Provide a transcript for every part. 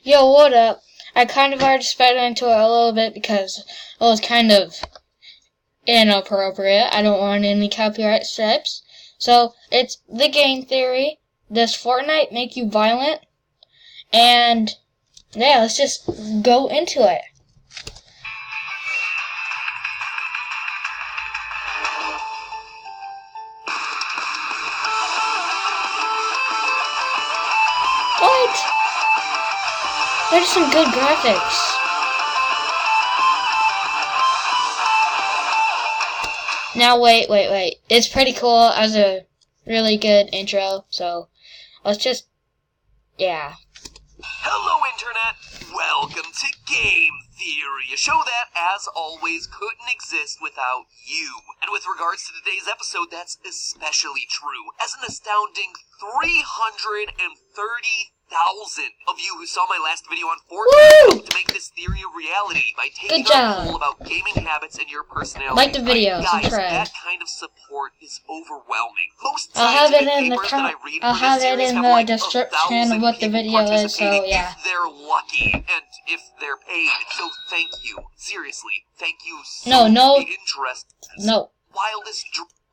Yo, what up? I kind of already sped into it a little bit because it was kind of inappropriate. I don't want any copyright stripes. So, it's the game theory. Does Fortnite make you violent? And, yeah, let's just go into it. What? There's some good graphics. Now, wait. It's pretty cool as a really good intro, so let's just, yeah. Hello, Internet! Welcome to Game Theory, a show that, as always, couldn't exist without you. And with regards to today's episode, that's especially true, as an astounding 330,000 of you who saw my last video on Fortnite helped to make this theory a reality by taking our poll about gaming habits and your personality. Like the video, guys, subscribe. that kind of support is overwhelming. Most I'll have it scientific in the papers that I read I'll for have this it series in have the like description of what the 1,000 video people is, so participating yeah. if they're lucky and if they're paid. So thank you. Seriously, thank you so No. much for the interest. No. Wildest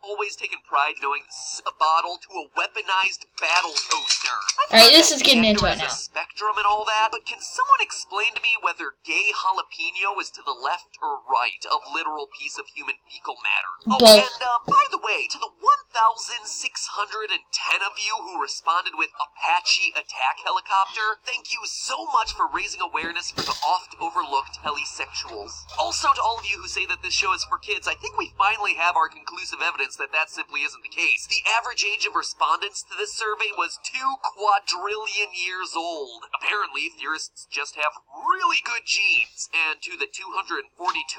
always taken pride knowing a bottle to a weaponized battle toaster. Alright, this is getting into it now. A spectrum and all that, but can someone explain to me whether gay jalapeno is to the left or right of literal piece of human fecal matter? Oh, Both. and by the way, to the 1,610 of you who responded with Apache attack helicopter, thank you so much for raising awareness for the oft overlooked helisexuals. Also, to all of you who say that this show is for kids, I think we finally have our conclusive evidence that simply isn't the case. The average age of respondents to this survey was 2 quadrillion years old. Apparently, theorists just have really good genes. And to the 242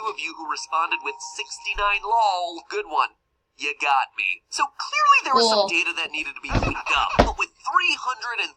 of you who responded with 69 lol, good one. You got me. So clearly there was some data that needed to be cleaned up, but with 330,000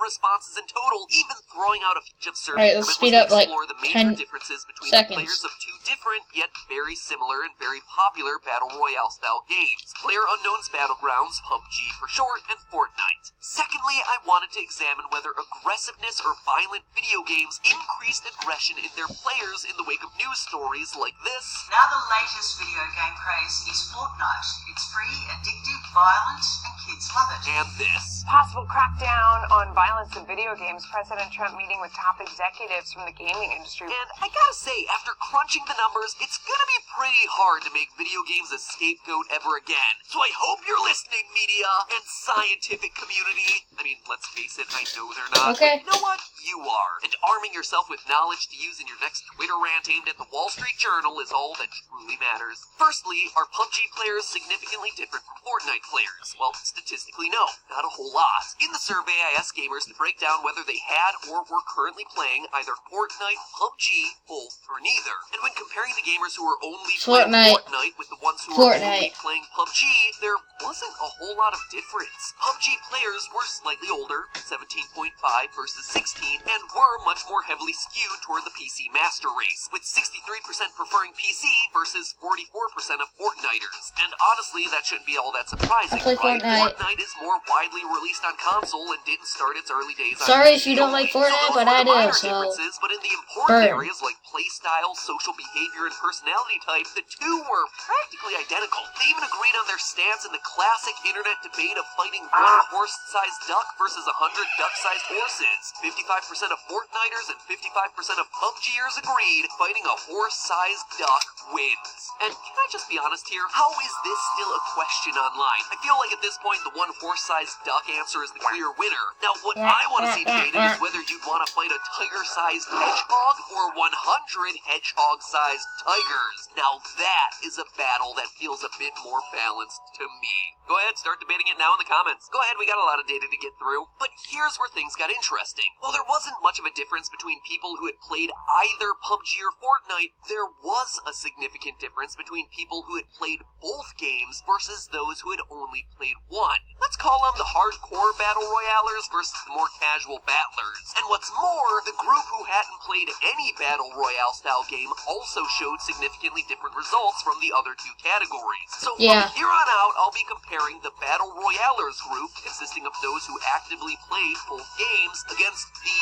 responses in total, even throwing out a feature of survey, let's speed up like explore the major 10 differences between seconds. the players of two different yet very similar and very popular battle royale style games: PlayerUnknown's Battlegrounds, PUBG for short, and Fortnite. Secondly, I wanted to examine whether aggressiveness or violent video games increased aggression in their players in the wake of news stories like this. Now the latest video game craze is Fortnite. It's free, addictive, violent, and kids love it. And this. Possible crackdown on violence in video games. President Trump meeting with top executives from the gaming industry. And I gotta say, after crunching the numbers, it's gonna be pretty hard to make video games a scapegoat ever again. So I hope you're listening, media and scientific community. I mean, let's face it, I know they're not. Okay. But you know what? You are. And arming yourself with knowledge to use in your next Twitter rant aimed at the Wall Street Journal is all that truly matters. Firstly, are PUBG players significantly different from Fortnite players? Well, statistically, no. Not a whole lot. In the survey, I asked gamers to break down whether they had or were currently playing either Fortnite, PUBG, both, or neither. And when comparing the gamers who were only playing Fortnite with the ones who were only playing PUBG, there wasn't a whole lot of difference. PUBG players were slightly older, 17.5 versus 16, and were much more heavily skewed toward the PC master race, with 63% preferring PC versus 44% of Fortniters. And honestly, that shouldn't be all that surprising, right? Fortnite is more widely released on console and didn't start its early days on Sorry if you don't like Fortnite, but I do, so but in the important areas like playstyle, social behavior, and personality type, the two were practically identical. They even agreed on their stance in the classic internet debate of fighting one horse-sized duck versus 100 duck-sized horses. 55% of Fortniters and 55% of PUBGers agreed fighting a horse-sized duck wins. And can I just be honest here? How is this still a question online? I feel like at this point the one horse-sized duck answer is the clear winner. Now what I want to see debated is whether you'd want to fight a tiger-sized hedgehog or 100 hedgehog-sized tigers. Now that is a battle that feels a bit more balanced to me. Go ahead, start debating it now in the comments. Go ahead, we got a lot of data to get through. But here's where things got interesting. While there wasn't much of a difference between people who had played either PUBG or Fortnite, there was a significant difference between people who had played both games versus those who had only played one. Let's call them the hardcore battle royalers versus the more casual battlers. And what's more, the group who hadn't played any battle royale style game also showed significantly different results from the other two categories. So from here on out, I'll be comparing the battle royalers group, consisting of those who actively played both games, against the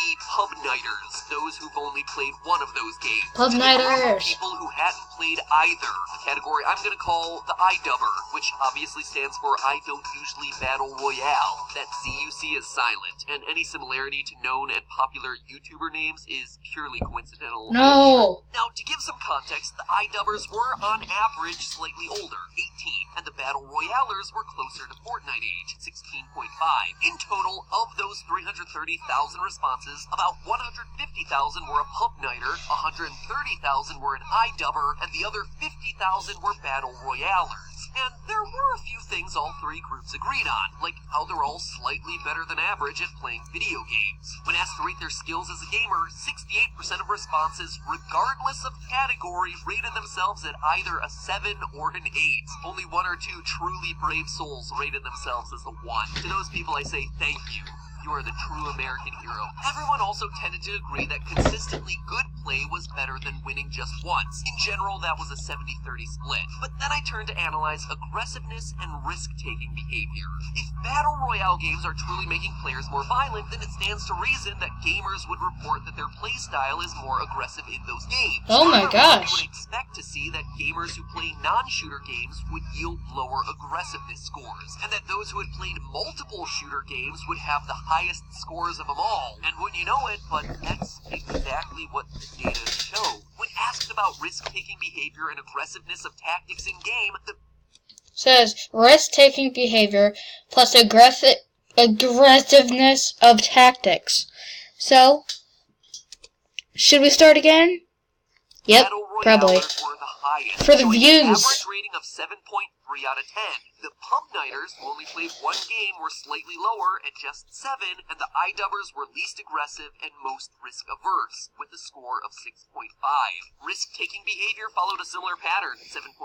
Nighters, those who've only played one of those games. Pub And a group of Nighters. people who hadn't played either, a category I'm going to call the iDubber, which obviously stands for I Don't Usually Battle Royale. That ZUC is silent, and any similarity to known and popular YouTuber names is purely coincidental. No. Now, to give some context, the iDubbers were on average slightly older, 18, and the Battle Royalers were closer to Fortnite age, 16.5. In total, of those 330,000 responses, about 150,000 were a Pub Nighter, 130,000 were an iDubber, and the other 50,000 were Battle Royalers. And there were a few things all three groups agreed on, like how they're all slightly better than average at playing video games. When asked to rate their skills as a gamer, 68% of responses, regardless of category, rated themselves at either a 7 or an 8. Only one or two truly brave souls rated themselves as a 1. To those people I say thank you. You are the true American hero. Everyone also tended to agree that consistently good play was better than winning just once. In general, that was a 70-30 split. But then I turned to analyze aggressiveness and risk-taking behavior. If Battle Royale games are truly making players more violent, then it stands to reason that gamers would report that their playstyle is more aggressive in those games. Oh my Furthermore, gosh. you would expect to see that gamers who play non-shooter games would yield lower aggressiveness scores, and that those who had played multiple shooter games would have the highest scores of them all. And wouldn't you know it, but that's exactly what the data show. When asked about risk-taking behavior and aggressiveness of tactics in game, the Says risk-taking behavior plus aggressiveness of tactics. So, should we start again? Yep, Battle probably. Royalers were the highest, For the showing views. an average rating of 7.3 out of 10. The Pub Nighters, who only played one game, were slightly lower at just 7, and the iDubbers were least aggressive and most risk-averse, with a score of 6.5. Risk-taking behavior followed a similar pattern, 7.3,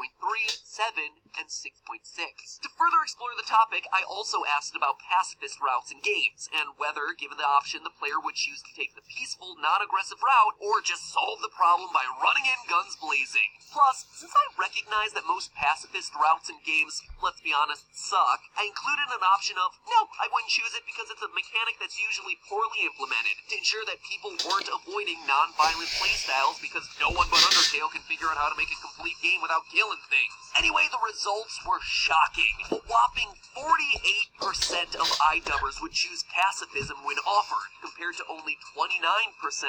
7, and 6.6. To further explore the topic, I also asked about pacifist routes in games, and whether, given the option, the player would choose to take the peaceful, non-aggressive route, or just solve the problem by running in guns blazing. Plus, since I recognize that most pacifist routes in games, let's be honest, suck, I included an option of, no, I wouldn't choose it because it's a mechanic that's usually poorly implemented, to ensure that people weren't avoiding non-violent playstyles because no one but Undertale can figure out how to make a complete game without killing things. Anyway, the results were shocking. A whopping 48% of iDubbers would choose pacifism when offered, compared to only 29%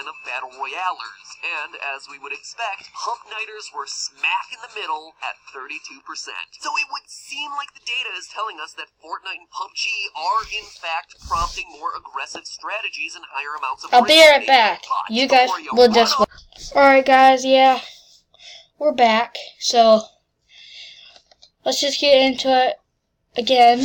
of Battle Royalers. And, as we would expect, Pub Nighters were smack in the middle at 32%. So it would seem like the data is telling us that Fortnite and PUBG are, in fact, prompting more aggressive strategies and higher amounts of I'll be right risk-taking. back. But You guys before you will run just off- Alright guys, yeah. We're back. So, let's just get into it again.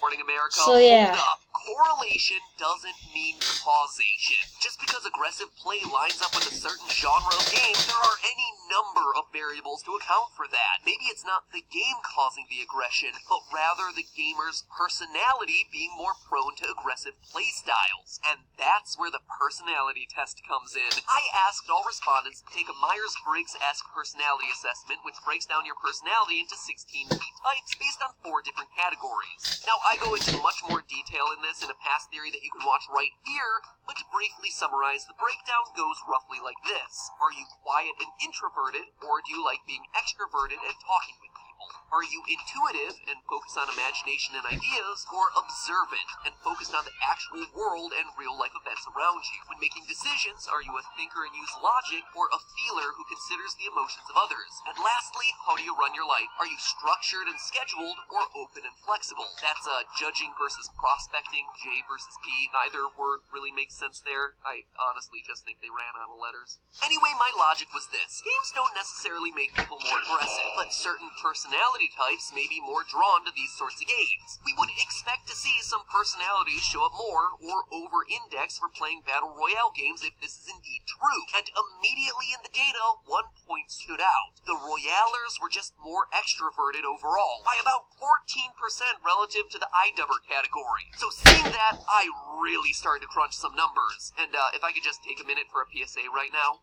Morning America, So, yeah. hold up. Correlation doesn't mean causation. Just because aggressive play lines up with a certain genre of game, there are any number of variables to account for that. Maybe it's not the game causing the aggression, but rather the gamer's personality being more prone to aggressive play styles. And that's where the personality test comes in. I asked all respondents to take a Myers-Briggs-esque personality assessment, which breaks down your personality into 16 key types based on 4 different categories. Now, I go into much more detail in this in a past theory that you can watch right here, but to briefly summarize, the breakdown goes roughly like this. Are you quiet and introverted, or do you like being extroverted and talking with people? Are you intuitive and focused on imagination and ideas, or observant and focused on the actual world and real-life events around you? When making decisions, are you a thinker and use logic, or a feeler who considers the emotions of others? And lastly, how do you run your life? Are you structured and scheduled, or open and flexible? That's judging versus prospecting, J versus P. Neither word really makes sense there. I honestly just think they ran out of letters. Anyway, my logic was this. Games don't necessarily make people more aggressive, but certain personality types may be more drawn to these sorts of games. We would expect to see some personalities show up more or over-index for playing Battle Royale games if this is indeed true. And immediately in the data, one point stood out. The Royalers were just more extroverted overall, by about 14% relative to the iDubber category. So seeing that, I really started to crunch some numbers. And if I could just take a minute for a PSA right now.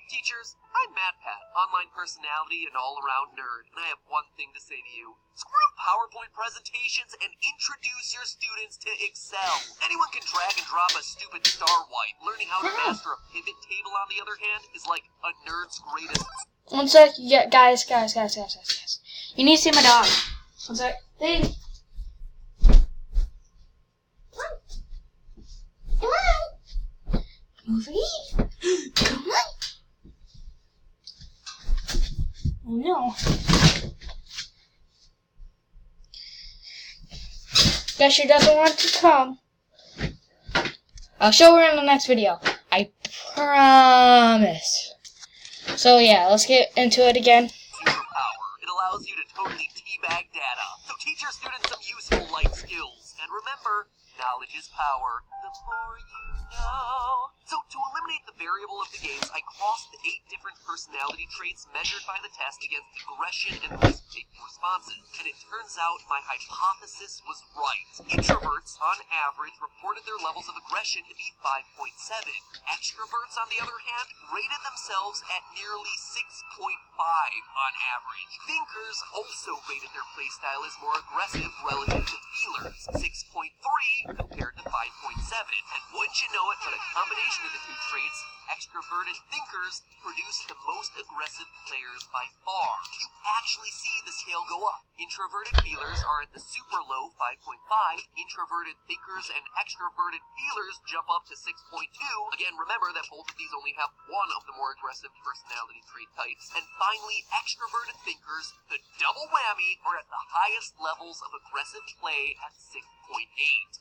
Teachers, I'm MatPat, online personality and all-around nerd, and I have one thing to say to you. Screw PowerPoint presentations and introduce your students to Excel. Anyone can drag and drop a stupid star wipe. Learning how to master a pivot table, on the other hand, is like a nerd's greatest... One sec. Yeah, guys. You need to see my dog. One sec. Hey. Come on. Movie. Come on. Oh no. Guess she doesn't want to come. I'll show her in the next video. I promise. So yeah, let's get into it again. Superpower. It allows you to totally teabag data. So teach your students some useful life skills. And remember, knowledge is power. The more you know. So to eliminate the variable of the games, I crossed the 8 different personality traits measured by the test against aggression and risk-taking responses. And it turns out my hypothesis was right. Introverts, on average, reported their levels of aggression to be 5.7. Extroverts, on the other hand, rated themselves at nearly 6.5 on average. Thinkers also rated their playstyle as more aggressive relative to feelers, 6.3 compared to 5.7. And wouldn't you know it, but a combination of the two traits, extroverted thinkers produce the most aggressive players by far. You actually see the scale go up. Introverted feelers are at the super low 5.5. Introverted thinkers and extroverted feelers jump up to 6.2. Again, remember that both of these only have one of the more aggressive personality trait types. And finally, extroverted thinkers, the double whammy, are at the highest levels of aggressive play at 6.8.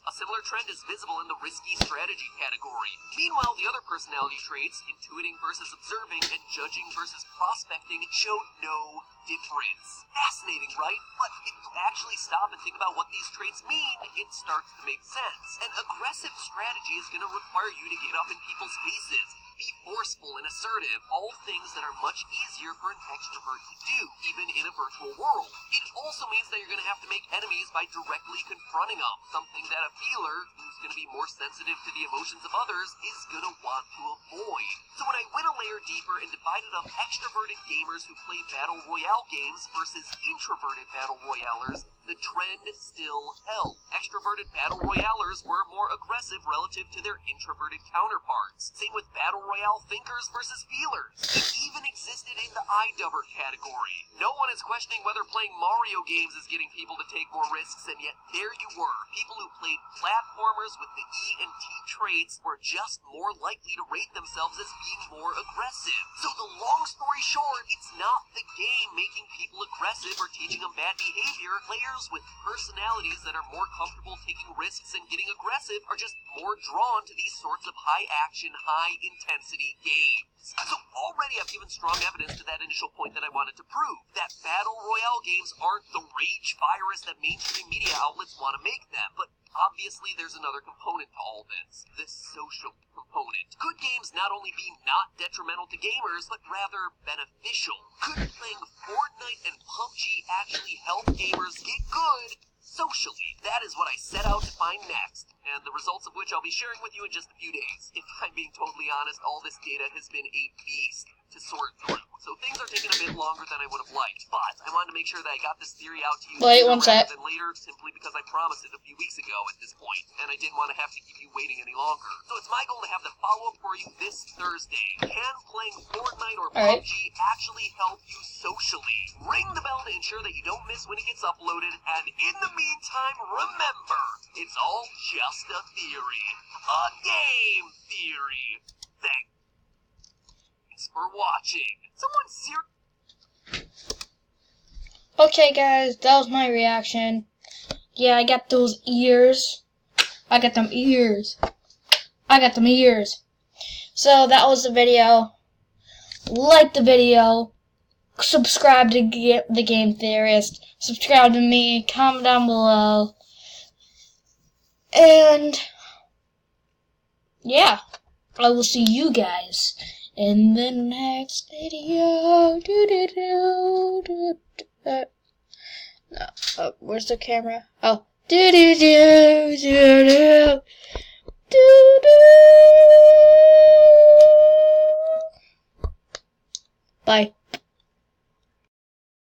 A similar trend is visible in the risky strategy category. Meanwhile, the other personality traits, intuiting versus observing and judging versus prospecting, show no difference. Fascinating, right? But if you actually stop and think about what these traits mean, it starts to make sense. An aggressive strategy is going to require you to get up in people's faces, be forceful and assertive, all things that are much easier for an extrovert to do, even in a virtual world. It also means that you're going to have to make enemies by directly confronting them, something that a feeler, who's going to be more sensitive to the emotions of others, is going to want to avoid. So when I went a layer deeper and divided up extroverted gamers who play Battle Royale games versus introverted Battle Royalers, the trend still held. Extroverted Battle Royalers were more aggressive relative to their introverted counterparts. Same with Battle Royale thinkers versus feelers. It even existed in the iDubber category. No one is questioning whether playing Mario games is getting people to take more risks, and yet there you were. People who played platformers with the E and T traits were just more likely to rate themselves as being more aggressive. So the long story short, it's not the game making people aggressive or teaching them bad behavior. Players with personalities that are more comfortable taking risks and getting aggressive are just more drawn to these sorts of high-action, high-intensity games. So already I've given strong evidence to that initial point that I wanted to prove, that Battle Royale games aren't the rage virus that mainstream media outlets want to make them, but obviously there's another component to all this, the social component. Could games not only be not detrimental to gamers, but rather beneficial? Could playing Fortnite and PUBG actually help gamers get good socially? That is what I set out to find next, and the results of which I'll be sharing with you in just a few days. If I'm being totally honest, all this data has been a beast to sort through, so things are taking a bit longer than I would have liked, but I wanted to make sure that I got this theory out to you sooner rather than later, simply because I promised it a few weeks ago at this point, and I didn't want to have to keep you waiting any longer. So it's my goal to have the follow-up for you this Thursday. Can playing Fortnite or PUBG actually help you socially? Ring the bell to ensure that you don't miss when it gets uploaded, and in the meantime, remember, it's all just a theory. A game theory. Thanks for watching. Okay guys, that was my reaction. Yeah, I got those ears. I got them ears. So that was the video. Like the video. Subscribe to The Game Theorist. Subscribe to me. Comment down below. And yeah, I will see you guys in the next video. No, where's the camera? Oh, Bye.